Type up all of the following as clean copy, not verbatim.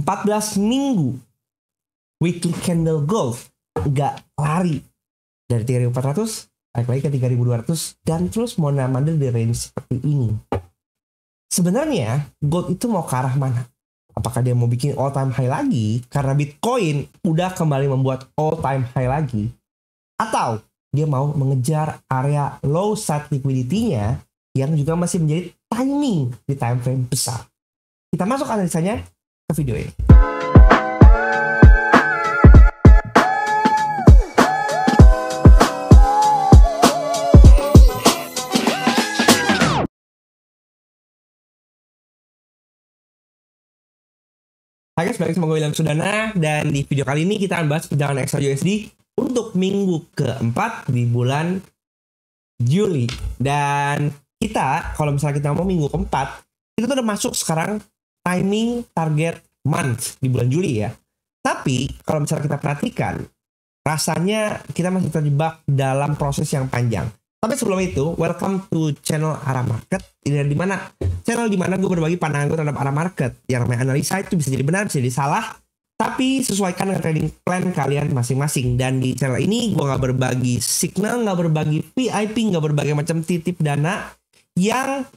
14 minggu weekly candle gold nggak lari dari 3.400 naik lagi ke 3.200 dan terus mondar-mandir di range seperti ini. Sebenarnya gold itu mau ke arah mana? Apakah dia mau bikin all time high lagi karena Bitcoin udah kembali membuat all time high lagi, atau dia mau mengejar area low side liquidity-nya yang juga masih menjadi timing di time frame besar? Kita masuk analisanya ke video ini. Hai guys, balik sama gue William Sudana, dan di video kali ini kita akan bahas perjalanan XAUSD untuk minggu keempat di bulan Juli. Dan kita, kalau misalnya kita mau minggu keempat, kita tuh udah masuk sekarang timing target month di bulan Juli ya. Tapi kalau misalnya kita perhatikan, rasanya kita masih terjebak dalam proses yang panjang. Tapi sebelum itu, welcome to channel Arah Market. Ini di mana channel di mana gue berbagi pandangan gue terhadap arah market. Yang namanya analisa itu bisa jadi benar, bisa jadi salah, tapi sesuaikan dengan trading plan kalian masing-masing. Dan di channel ini gue nggak berbagi signal, nggak berbagi VIP, nggak berbagi macam titip dana yang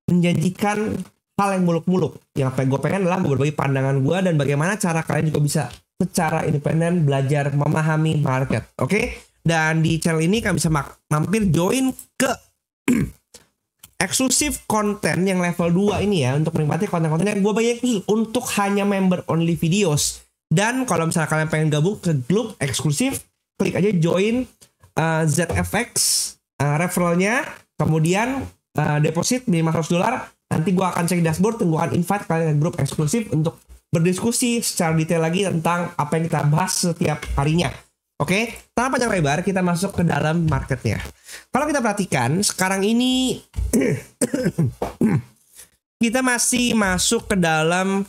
menjanjikan hal yang muluk-muluk. Yang gue pengen adalah gue berbagi pandangan gue dan bagaimana cara kalian juga bisa secara independen belajar memahami market. Oke? Dan di channel ini kalian bisa mampir join ke eksklusif konten yang level 2 ini ya, untuk menikmati konten-konten yang gue bagi khusus untuk hanya member only videos. Dan kalau misalnya kalian pengen gabung ke grup eksklusif, klik aja join ZFX referralnya, kemudian deposit minimal $100. Nanti gue akan cek dashboard dan gue akan invite kalian ke grup eksklusif untuk berdiskusi secara detail lagi tentang apa yang kita bahas setiap harinya. Oke, tanpa panjang lebar kita masuk ke dalam marketnya. Kalau kita perhatikan sekarang ini kita masih masuk ke dalam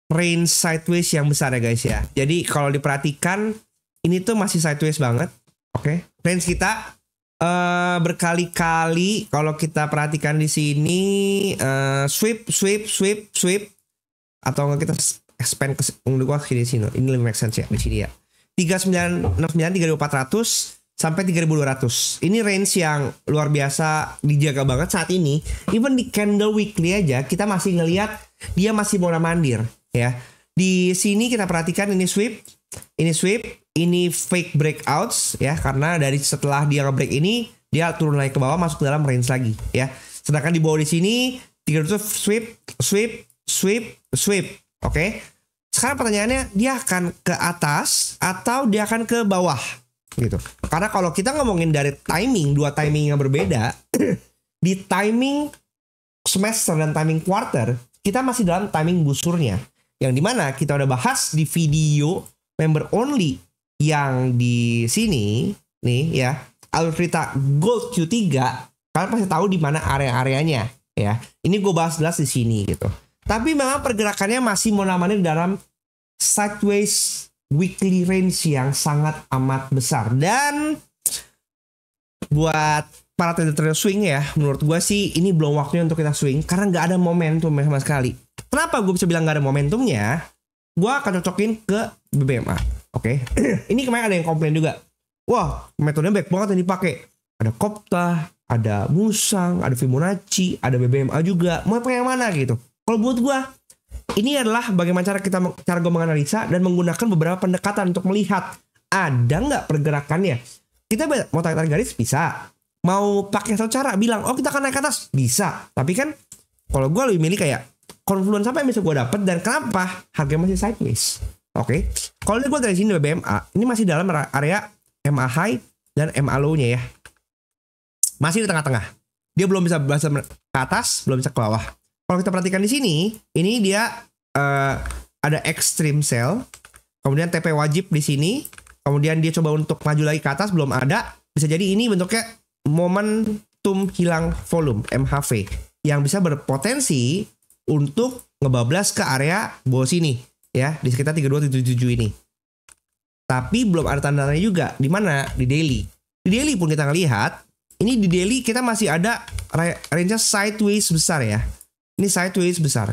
range sideways yang besar ya guys ya. Jadi kalau diperhatikan ini tuh masih sideways banget. Oke, range kita berkali-kali kalau kita perhatikan di sini sweep atau nggak kita expand ke sini. Ini lebih make sense ya di sini ya. 3969, 3400 sampai 3200. Ini range yang luar biasa dijaga banget saat ini. Even di candle weekly aja kita masih ngelihat dia masih mondar-mandir ya. Di sini kita perhatikan ini sweep, ini fake breakouts ya, karena dari setelah dia nge-break ini dia turun naik ke bawah masuk ke dalam range lagi ya. Sedangkan di bawah di sini 300 sweep. Oke. Sekarang pertanyaannya, dia akan ke atas atau dia akan ke bawah gitu. Karena kalau kita ngomongin dari timing, dua timing yang berbeda, di timing semester dan timing quarter, kita masih dalam timing busurnya. Yang dimana kita udah bahas di video member only yang di sini nih ya, alur cerita Gold Q3, kalian pasti tahu di mana area-areanya ya. Ini gue bahas jelas di sini gitu. Tapi memang pergerakannya masih mondar-mandir dalam sideways weekly range yang sangat amat besar. Dan buat para trader swing ya, menurut gue sih ini belum waktunya untuk kita swing karena nggak ada momentum sama sekali. Kenapa gue bisa bilang nggak ada momentumnya? Gue akan cocokin ke BBMA. Oke. Ini kemarin ada yang komplain juga. Wah, metodenya baik banget yang dipakai. Ada Kopta, ada Musang, ada Fibonacci, ada BBMA juga. Mau pakai yang mana gitu? Kalau buat gue, ini adalah bagaimana cara gue menganalisa dan menggunakan beberapa pendekatan untuk melihat ada nggak pergerakannya. Kita mau tarik garis bisa, mau pakai satu cara bilang oh kita akan naik ke atas bisa. Tapi kan kalau gue lebih milih kayak confluence apa yang bisa gue dapet dan kenapa harganya masih sideways. Oke. Kalau gue dari sini BBMA ini masih dalam area MA high dan MA low-nya ya. Masih di tengah-tengah. Dia belum bisa ke atas, belum bisa ke bawah. Kalau kita perhatikan di sini, ini dia ada extreme sell, kemudian TP wajib di sini, kemudian dia coba untuk maju lagi ke atas, belum ada. Bisa jadi ini bentuknya momentum hilang volume (MHV) yang bisa berpotensi untuk ngebablas ke area bawah sini, ya di sekitar 3277 ini. Tapi belum ada tanda-tandanya juga di mana di daily. Di daily pun kita ngelihat, ini di daily kita masih ada range sideways besar ya. Ini sideways besar.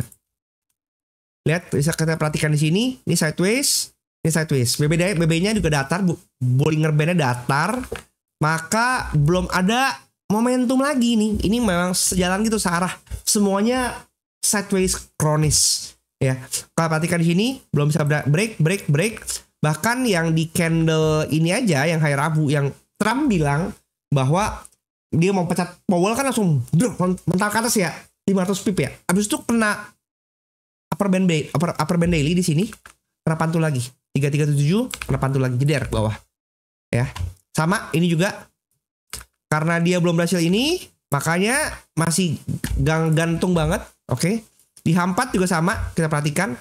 Lihat, bisa kita perhatikan di sini. Ini sideways. Ini sideways. BB-nya juga datar. Bollinger Band-nya datar. Maka belum ada momentum lagi nih. Ini memang sejalan gitu searah. Semuanya sideways kronis. Ya, kalau perhatikan di sini belum bisa break. Bahkan yang di candle ini aja, yang hari Rabu, yang Trump bilang bahwa dia mau pecat Powell kan langsung mental ke atas ya, 500 pip ya. Abis itu kena upper band daily di sini, kena pantul lagi 337, kena pantul lagi jeder ke bawah. Ya, sama ini juga karena dia belum berhasil ini, makanya masih gantung banget. Oke. Di H4 juga sama, kita perhatikan.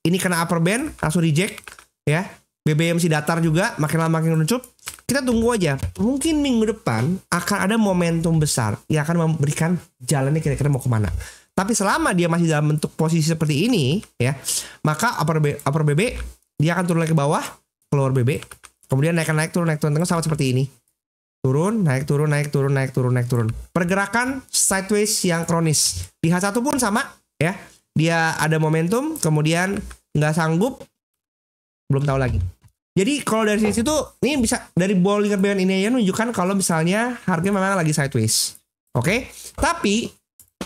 Ini kena upper band, langsung reject. Ya, BBMC datar juga, makin lama makin mencup. Kita tunggu aja. Mungkin minggu depan akan ada momentum besar yang akan memberikan jalannya kira-kira mau kemana. Tapi selama dia masih dalam bentuk posisi seperti ini, ya, maka upper BB dia akan turun lagi ke bawah, keluar BB. Kemudian naik turun tengah sama seperti ini. Turun, naik turun. Pergerakan sideways yang kronis. Di H1 pun sama. Ya, dia ada momentum, kemudian nggak sanggup, belum tahu lagi. Jadi kalau dari sini tuh, ini bisa dari Bollinger Band ini ya menunjukkan kalau misalnya harga memang lagi sideways. Oke, tapi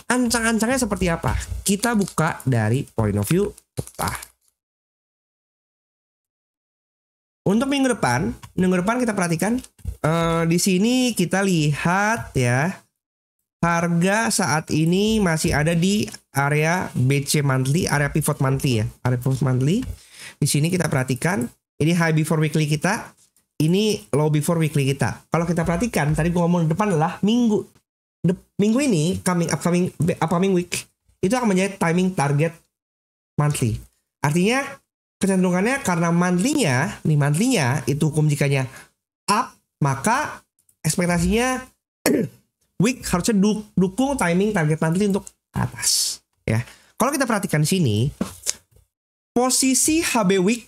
ancang-ancangnya seperti apa? Kita buka dari point of view peta. Untuk minggu depan kita perhatikan di sini kita lihat ya. Harga saat ini masih ada di area BC monthly, area pivot monthly ya, area pivot monthly. Di sini kita perhatikan, ini high before weekly kita, ini low before weekly kita. Kalau kita perhatikan, tadi gue ngomong depan adalah minggu ini, upcoming week, itu akan menjadi timing target monthly. Artinya kecenderungannya karena monthly-nya itu hukum jikanya up, maka ekspektasinya week harusnya dukung timing target monthly untuk ke atas ya. Kalau kita perhatikan di sini, posisi HB week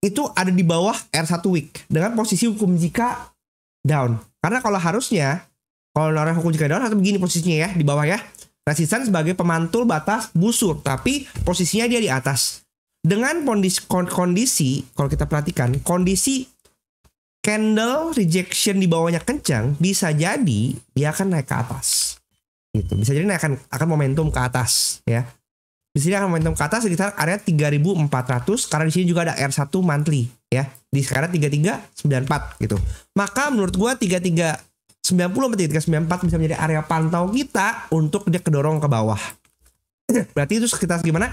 itu ada di bawah R1 week dengan posisi hukum jika down. Karena kalau harusnya kalau hukum jika down harus begini posisinya ya, di bawah ya. Resisten sebagai pemantul batas busur, tapi posisinya dia di atas. Dengan kondisi kalau kita perhatikan kondisi candle rejection di bawahnya kencang, bisa jadi dia akan naik ke atas. Gitu. Bisa jadi akan momentum ke atas ya. Di sini akan momentum ke atas sekitar area 3.400 karena di sini juga ada R1 monthly ya. Di sekarang 3394 gitu. Maka menurut gua 3390 atau 3394 bisa menjadi area pantau kita untuk dia kedorong ke bawah. Berarti itu sekitar gimana?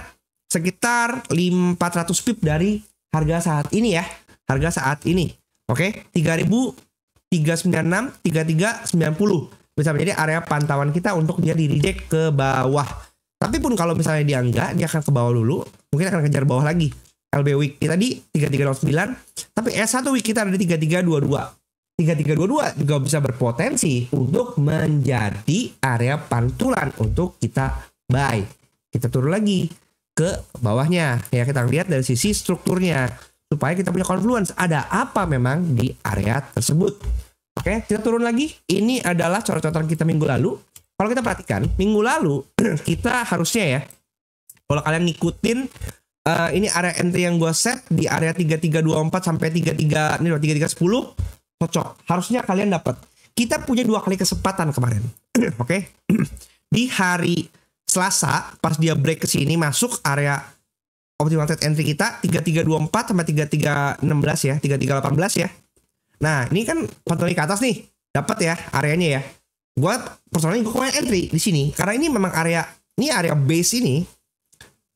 Sekitar 400 pip dari harga saat ini ya. Harga saat ini. Oke, 3.396, 3.390 bisa menjadi area pantauan kita untuk dia di reject ke bawah. Tapi pun kalau misalnya dia enggak, dia akan ke bawah dulu, mungkin akan kejar bawah lagi. LB week kita di 3309, tapi S1 week kita ada di 3322. 3322 juga bisa berpotensi untuk menjadi area pantulan untuk kita buy. Kita turun lagi ke bawahnya. Ya, kita lihat dari sisi strukturnya. Supaya kita punya confluence. Ada apa memang di area tersebut. Oke, kita turun lagi. Ini adalah coret-coretan kita minggu lalu. Kalau kita perhatikan, minggu lalu kita harusnya ya, kalau kalian ngikutin, ini area entry yang gue set di area 3324 sampai 3310 cocok. Harusnya kalian dapat. Kita punya 2 kali kesempatan kemarin. Oke. Di hari Selasa, pas dia break ke sini masuk area optimal trade entry kita 3324 sampai 3316 ya, 3318 ya. Nah, ini kan pantauan ke atas nih. Dapat ya areanya ya. Gua personalnya gue main entry di sini karena ini memang area base ini.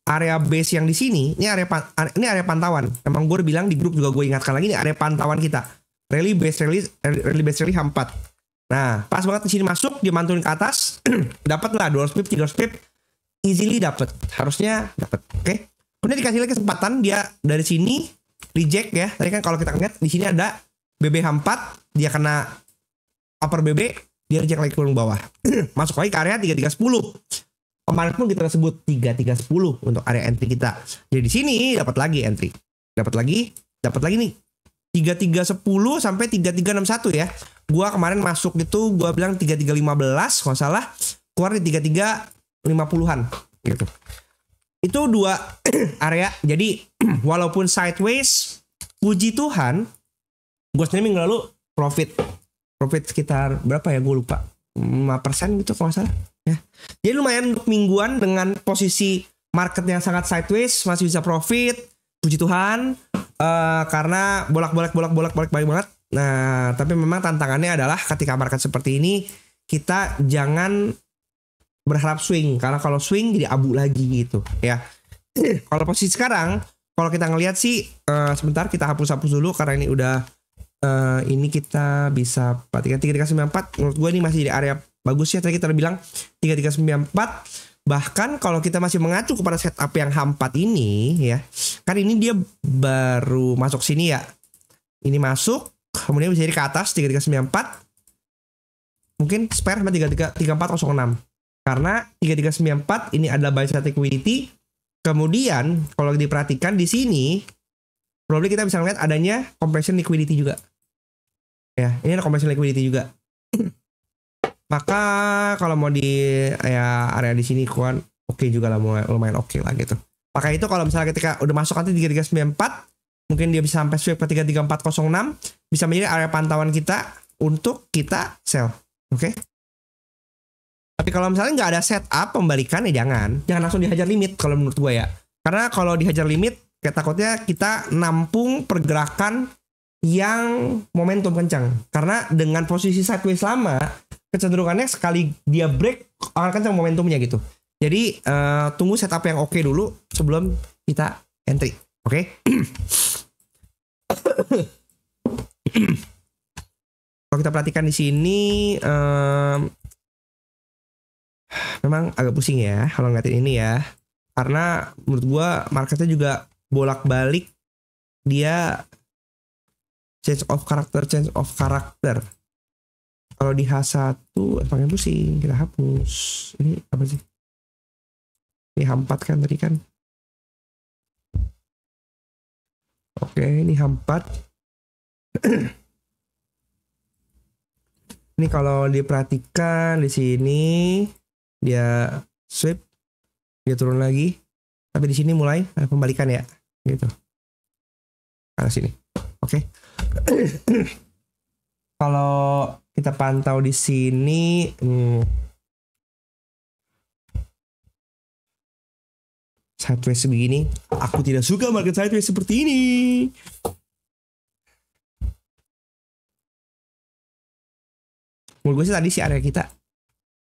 Area base yang di sini, ini area pantauan. Emang gue udah bilang di grup juga gue ingatkan lagi ini area pantauan kita. Rally base rally H4. Nah, pas banget di sini masuk, dia mantulin ke atas, dapat lah 200 pip, 300 pip, easily dapat. Harusnya dapat. Oke. Kemudian dikasih lagi kesempatan dia dari sini reject ya. Tadi kan kalau kita lihat di sini ada BBH4, dia kena upper BB, dia reject lagi ke bawah. Masuk lagi ke area 3310. Kemarin pun kita sebut 3310 untuk area entry kita. Jadi di sini dapat lagi entry. Dapat lagi nih. 3310 sampai 3361 ya. Gua kemarin masuk gitu, gua bilang 3315 kalau salah, keluar di 3350-an gitu. Itu dua area. Jadi walaupun sideways, puji Tuhan, gue sendiri minggu lalu profit sekitar berapa ya, gue lupa, 5% gitu kalau nggak salah ya. Jadi lumayan untuk mingguan dengan posisi market yang sangat sideways masih bisa profit, puji Tuhan. Karena bolak-balik banget. Nah, tapi memang tantangannya adalah ketika market seperti ini kita jangan berharap swing, karena kalau swing jadi abu lagi gitu ya. Kalau posisi sekarang, kalau kita ngelihat sih, sebentar kita hapus dulu karena ini udah ini kita bisa perhatikan 3394. Menurut gue ini masih di area bagus ya. Tadi kita udah bilang 3394. Bahkan kalau kita masih mengacu kepada setup yang H4 ini ya, kan ini dia baru masuk sini ya. Ini masuk, kemudian bisa jadi ke atas 3394. Mungkin spare sama 3406. Karena 3394 ini adalah buy side liquidity. Kemudian kalau diperhatikan di sini, probably kita bisa lihat adanya compression liquidity juga. Ya, ini ada compression liquidity juga. Maka kalau mau di ya area di sini kuan oke juga lah, lumayan oke lah gitu. Maka itu kalau misalnya ketika udah masuk nanti 3394, mungkin dia bisa sampai sweep ke 33406, bisa menjadi area pantauan kita untuk kita sell. Oke? Tapi kalau misalnya nggak ada setup pembalikan ya jangan langsung dihajar limit kalau menurut gue ya. Karena kalau dihajar limit, kayak takutnya kita nampung pergerakan yang momentum kencang. Karena dengan posisi sideways lama, kecenderungannya sekali dia break akan kencang momentumnya gitu. Jadi tunggu setup yang oke dulu sebelum kita entry. Oke? Kalau kita perhatikan di sini, memang agak pusing ya kalau ngeliatin ini ya. Karena menurut gua marketnya juga bolak-balik, dia change of character. Kalau di H1 makin pusing, kita hapus. Ini apa sih? Ini H4 kan tadi kan. Oke, ini H4. Ini kalau diperhatikan di sini dia sweep, dia turun lagi, tapi di sini mulai pembalikan ya, gitu. Ke sini, oke. Kalau kita pantau di sini, sideways begini, aku tidak suka market sideways seperti ini. Menurut gue sih tadi sih area kita,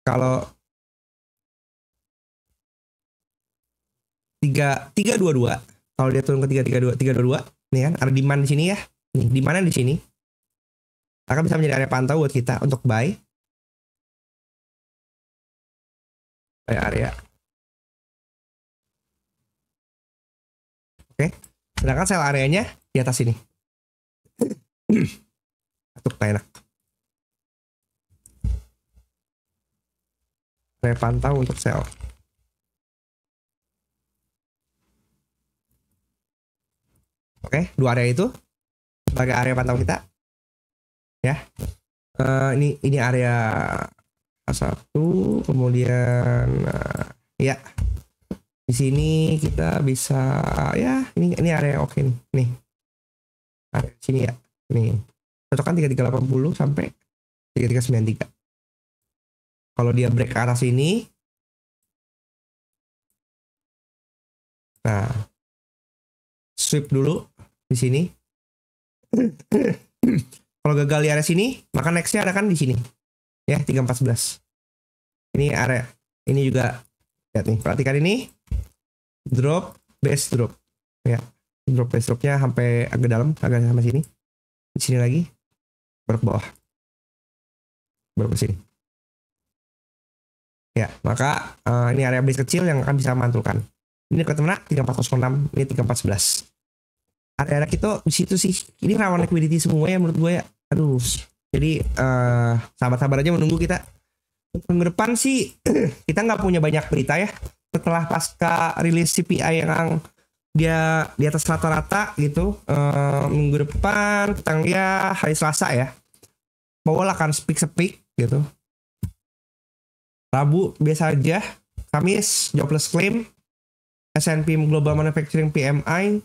kalau 322, kalau dia turun ke 322, nih kan ada demand di sini ya. Nih, di mana di sini? Akan bisa menjadi area pantau buat kita untuk buy. Area. Oke. Sedangkan sell areanya di atas sini. Aduh, enak. Area pantau untuk sell. Oke, dua area itu sebagai area pantau kita. Ya. Ini area A1, kemudian ya. Di sini kita bisa ya, ini area oke nih. Nih. Area sini ya. Nih. Cocokan 3380 sampai 3393. Kalau dia break ke arah sini, nah, sweep dulu di sini. Kalau gagal di area sini, maka nextnya ada kan di sini, ya 3411. Ini area, ini juga lihat nih, perhatikan ini, drop, base drop, ya, drop base dropnya sampai agak dalam, agak sama sini, di sini lagi, baru ke bawah, baru ke sini. Ya, maka ini area base kecil yang akan bisa memantulkan. Ini dekat mana? 3406, ini 3411. Area kita di situ sih. Ini rawan liquidity semua ya menurut gue ya. Aduh. Jadi sabar-sabar aja menunggu kita. Minggu depan sih kita nggak punya banyak berita ya. Setelah pasca rilis CPI yang dia di atas rata-rata gitu, minggu depan tanggal ya hari Selasa ya. Powell akan speak gitu. Rabu biasa aja, Kamis jobless claim, S&P Global Manufacturing PMI,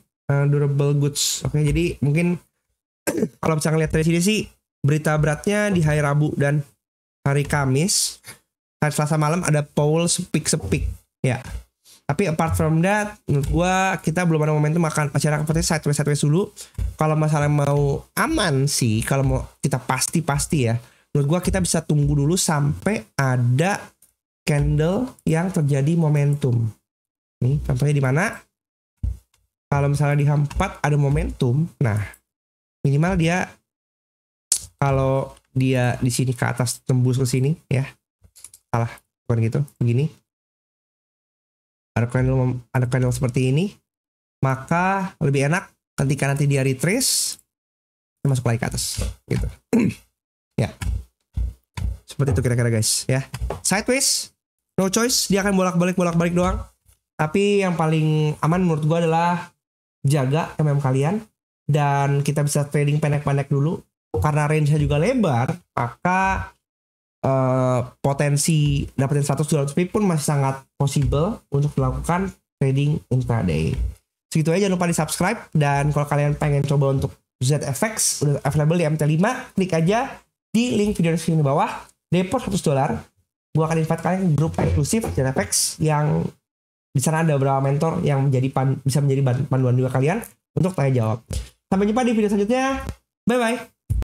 durable goods. Oke, jadi mungkin kalau bisa ngeliat dari sini sih berita beratnya di hari Rabu dan hari Kamis. Hari Selasa malam ada Powell speak ya. Tapi apart from that, menurut gua kita belum ada momentum, akan acara seperti sideways dulu. Kalau masalah mau aman sih, kalau mau kita pasti ya, menurut gua kita bisa tunggu dulu sampai ada candle yang terjadi momentum. Nih contohnya di mana? Kalau misalnya di H4 ada momentum, nah minimal dia kalau dia di sini ke atas tembus ke sini ya, salah bukan gitu, begini. Ada candle seperti ini, maka lebih enak ketika nanti dia retrace masuk lagi ke atas gitu. Ya, seperti itu kira-kira guys ya. Sideways, no choice, dia akan bolak-balik doang. Tapi yang paling aman menurut gua adalah jaga MM kalian, dan kita bisa trading pendek-pendek dulu karena range-nya juga lebar, maka potensi dapetin $100 pun masih sangat possible untuk melakukan trading intraday. Segitu aja, jangan lupa di subscribe, dan kalau kalian pengen coba untuk ZFX udah available di MT5, klik aja di link video deskripsi di bawah, depot $100. Gua akan invite kalian ke grup eksklusif ZFX yang di sana ada beberapa mentor yang bisa menjadi panduan juga kalian untuk tanya jawab. Sampai jumpa di video selanjutnya. Bye bye.